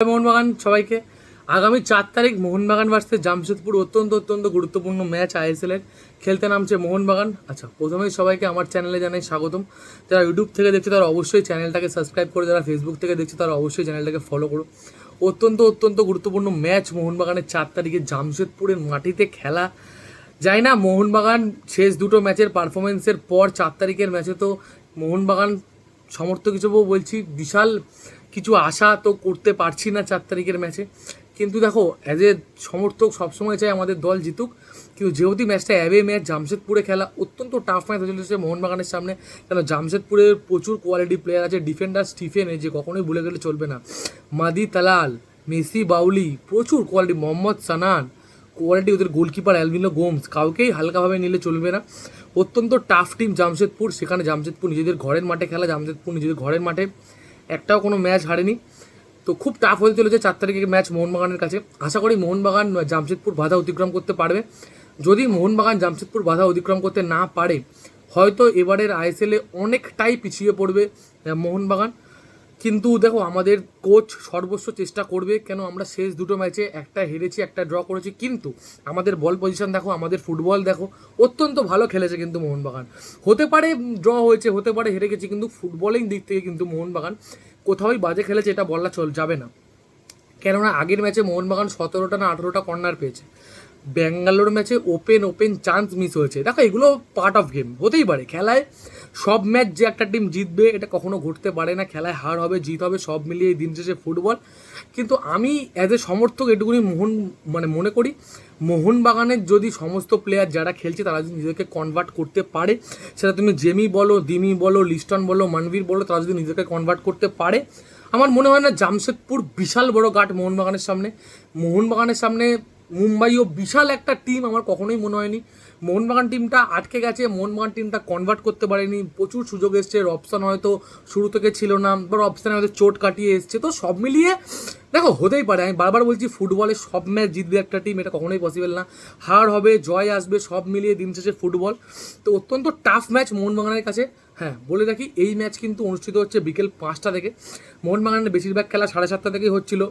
মোহনবাগান সবাইকে আগামী 4 তারিখ মোহনবাগান ভার্সেস জামশেদপুর অত্যন্ত গুরুত্বপূর্ণ ম্যাচ আইএসএল এর খেলতে নামছে মোহনবাগান। আচ্ছা, প্রথমেই সবাইকে আমার চ্যানেলে জানাই স্বাগতম। যারা ইউটিউব থেকে দেখছে তারা অবশ্যই চ্যানেলটাকে সাবস্ক্রাইব করে, যারা ফেসবুক থেকে দেখছে তারা অবশ্যই চ্যানেলটাকে ফলো করো। অত্যন্ত গুরুত্বপূর্ণ ম্যাচ মোহনবাগানের 4 তারিখে জামশেদপুরের মাটিতে খেলা যায় না। মোহনবাগান শেষ দুটো ম্যাচের পারফরমেন্সের পর 4 তারিখের ম্যাচে তো মোহনবাগান সমর্থক হিসেবেও বলছি বিশাল কিছু আশা তো করতে পারছি না 4 তারিখের ম্যাচে। কিন্তু দেখো, অ্যাজ এ সমর্থক সবসময় চাই আমাদের দল জিতুক, কিন্তু যেহেতু ম্যাচটা অ্যাওয়ে ম্যাচ, জামশেদপুরে খেলা অত্যন্ত টাফ ম্যাচ হয়ে চলেছে মোহনবাগানের সামনে। কেন জামশেদপুরের প্রচুর কোয়ালিটি প্লেয়ার আছে, ডিফেন্ডার স্টিফেন যে কখনোই ভুলে গেলে চলবে না, মাদি তালাল, মেসি বাউলি, প্রচুর কোয়ালিটি, মোহাম্মদ সানান কোয়ালিটি, ওদের গোলকিপার অ্যালভিনো গোমস, কাউকেই হালকাভাবে নিলে চলবে না। অত্যন্ত টাফ টিম জামশেদপুর। সেখানে জামশেদপুর নিজেদের ঘরের মাঠে খেলা, জামশেদপুর নিজেদের ঘরের মাঠে একটাও কোনো ম্যাচ হারেনি। তো খুব টাফ হতে চলেছে 4 তারিখের ম্যাচ মোহনবাগানের কাছে। আশা করি মোহনবাগান জামশেদপুর বাধা অতিক্রম করতে পারবে। যদি মোহনবাগান জামশেদপুর বাধা অতিক্রম করতে না পারে, হয়তো এবারের আইএসএলে অনেকটাই পিছিয়ে পড়বে মোহনবাগান। কিন্তু দেখো, আমাদের কোচ সর্বস্ব চেষ্টা করবে। কেন আমরা শেষ দুটো ম্যাচে একটা হেরেছি, একটা ড্র করেছি, কিন্তু আমাদের বল পজিশন দেখো, আমাদের ফুটবল দেখো, অত্যন্ত ভালো খেলেছে কিন্তু মোহনবাগান। হতে পারে ড্র হয়েছে, হতে পারে হেরে গেছে, কিন্তু ফুটবলিং দিক থেকে কিন্তু মোহনবাগান কোথাওই বাজে খেলেছে এটা বলা যাবে না। কেননা আগের ম্যাচে মোহনবাগান 17টা না 18টা কর্নার পেয়েছে। ব্যাঙ্গালোর ম্যাচে ওপেন চান্স মিস হয়েছে। দেখো, এগুলো পার্ট অফ গেম, হতেই পারে। খেলায় সব ম্যাচ যে একটা টিম জিতবে এটা কখনো ঘটতে পারে না। খেলায় হার হবে, জিত হবে, সব মিলিয়ে দিন শেষে ফুটবল। কিন্তু আমি অ্যাজ এ সমর্থক এটুকুনি মনে করি, মোহনবাগানের যদি সমস্ত প্লেয়ার যারা খেলছে তারা যদি নিজেকে কনভার্ট করতে পারে, সেটা তুমি জেমি বলো, দিমি বলো, লিস্টন বলো, মানবীর বলো, তারা যদি নিজেকে কনভার্ট করতে পারে, আমার মনে হয় না জামশেদপুর বিশাল বড় গাট মোহনবাগানের সামনে। মোহনবাগানের সামনে মুম্বাইও বিশাল একটা টিম আমার কখনোই মনে হয়নি। মোহনবাগান টিমটা আটকে গেছে, মোহনবাগান টিমটা কনভার্ট করতে পারেনি। প্রচুর সুযোগ এসছে, রবসান হয়তো শুরু থেকে ছিল না, বা রবসান হয়তো চোট কাটিয়ে এসছে। তো সব মিলিয়ে দেখো, হতেই পারে। আমি বারবার বলছি, ফুটবলে সব ম্যাচ জিতবে একটা টিম, এটা কখনোই পসিবল না। হার হবে, জয় আসবে, সব মিলিয়ে দিন শেষে ফুটবল। তো অত্যন্ত টাফ ম্যাচ মোহনবাগানের কাছে। হ্যাঁ, বলে রাখি, এই ম্যাচ কিন্তু অনুষ্ঠিত হচ্ছে বিকেল 5টা থেকে। মোহনবাগানের বেশিরভাগ খেলা 7:30 থেকেই হচ্ছিল।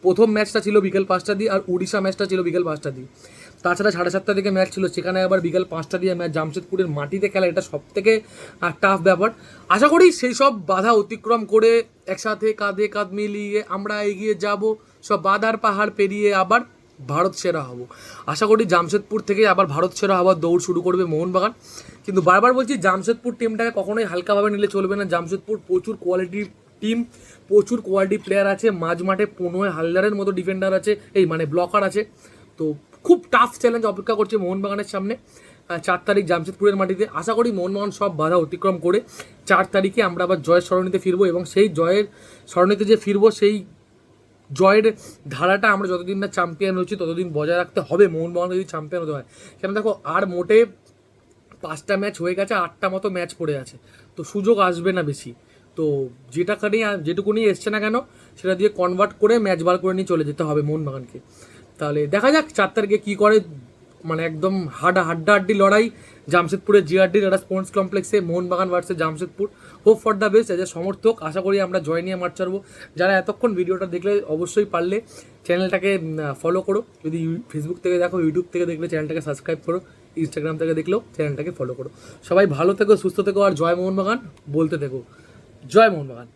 প্রথম ম্যাচটা ছিল বিকেল 5টা দিয়ে, আর উড়িষ্যা ম্যাচটা ছিল বিকেল 5টা দিয়ে। তাছাড়া 7:30 থেকে ম্যাচ ছিল, সেখানে আবার বিকেল 5টা দিয়ে ম্যাচ। জামশেদপুরের মাটিতে খেলা, এটা সব থেকে টাফ ব্যাপার। আশা করি সেই সব বাধা অতিক্রম করে একসাথে কাঁধে কাঁধ মিলিয়ে আমরা এগিয়ে যাব, সব বাধার পাহাড় পেরিয়ে আবার ভারত সেরা হব। আশা করি জামশেদপুর থেকে আবার ভারত সেরা হওয়ার দৌড় শুরু করবে মোহনবাগান। কিন্তু বারবার বলছি, জামশেদপুর টিমটাকে কখনোই হালকাভাবে নিলে চলবে না। জামশেদপুর প্রচুর কোয়ালিটির টিম, প্রচুর কোয়ালিটি প্লেয়ার আছে। মাঝ মাঠে 15 হালদারের মতো ডিফেন্ডার আছে, ব্লকার আছে। তো খুব টাফ চ্যালেঞ্জ অপেক্ষা করছে মোহনবাগানের সামনে 4 তারিখ জামশেদপুরের মাটিতে। আশা করি মোহনবাগান সব বাধা অতিক্রম করে 4 তারিখে আমরা আবার জয়ের সরণিতে ফিরবো, এবং সেই জয়ের সরণিতে যে ফিরবো, সেই জয়ের ধারাটা আমরা যতদিন না চ্যাম্পিয়ন হচ্ছি ততদিন বজায় রাখতে হবে মোহনবাগান যদি চ্যাম্পিয়ন হতে হয়। কেন দেখো, আর মোটে 5টা ম্যাচ হয়ে গেছে, 8টা মতো ম্যাচ পড়ে আছে, তো সুযোগ আসবে না বেশি। তো যেটুকুনি এসছে না কেন, সেটা দিয়ে কনভার্ট করে ম্যাচ বার করে নিয়ে চলে যেতে হবে মোহনবাগানকে। তাহলে দেখা যাক 4 তারিখে কী করে। একদম হাড্ডাহাড্ডি লড়াই জামশেদপুরের জিআরডির একটা স্পোর্টস কমপ্লেক্সে, Mohun Bagan versus Jamshedpur. Hope for the best. As a সমর্থক আশা করি আমরা জয় নিয়ে মাঠ ছাড়বো। যারা এতক্ষণ ভিডিওটা দেখলে অবশ্যই পারলে চ্যানেলটাকে ফলো করো। যদি ফেসবুক থেকে দেখো, ইউটিউব থেকে দেখলে চ্যানেলটাকে সাবস্ক্রাইব করো, ইনস্টাগ্রাম থেকে দেখলেও চ্যানেলটাকে ফলো করো। সবাই ভালো থেকো, সুস্থ থেকো, আর জয় মোহনবাগান বলতে থেকো। জয় মোহনবাগান।